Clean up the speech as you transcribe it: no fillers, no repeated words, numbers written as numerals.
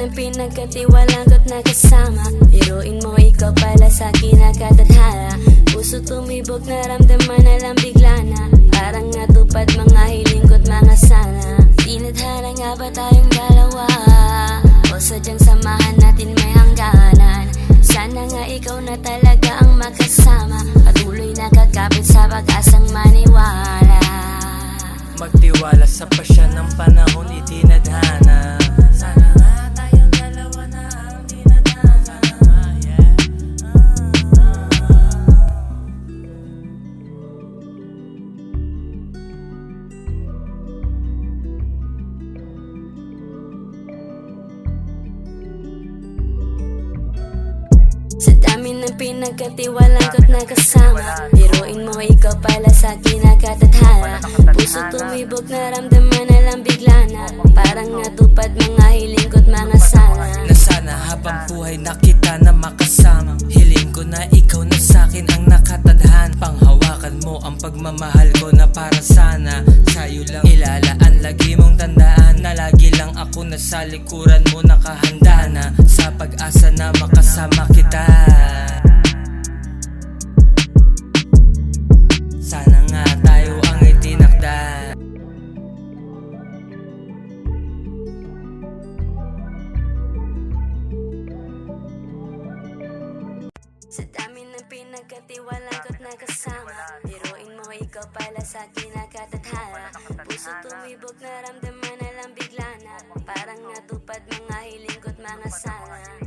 ng pinagkatiwalaan ko't nakasama. Biruin mo ikaw pala sa kinakatadhana. Puso tumibok, naramdaman na lang bigla na. Parang natupad mga hiling ko't mga sana. Tinadhana nga ba tayong dalawa? O sadyang samahan natin may hangganan? Sana nga ikaw na talaga ang makasama. Patuloy nakakapit sa pag-asang maniwala. Magtiwala sa pasya ng panahon itinadhana. Sana nga tayong dalawa na ang tinadhana. Sa dami ng pinagkatiwalaan ko't nakasama. Biruin mo ikaw pala sa kinakatadhana. Puso tumibok, naramdaman na lang bigla na. Parang natupad mga hiling ko't mga sana. Na sana habang buhay na kita na makasama. Hiling ko na ikaw na sa'kin ang nakatadhan. Panghawakan mo ang pagmamahal ko na para sana. Sa'yo lang ilalaan, lagi mong tandaan na lagi lang ako nasa likuran mo, nakahanda na sa pag-asa na makasama kita. Sana nga tayo ang itinakda. Sa dami ng pinagkatiwalaan ko't nakasama. Biruin mo ikaw pala sa kinakatadhana. Puso tumibok, naramdaman na lang bigla na. Parang natupad mga hiling ko't mga sana.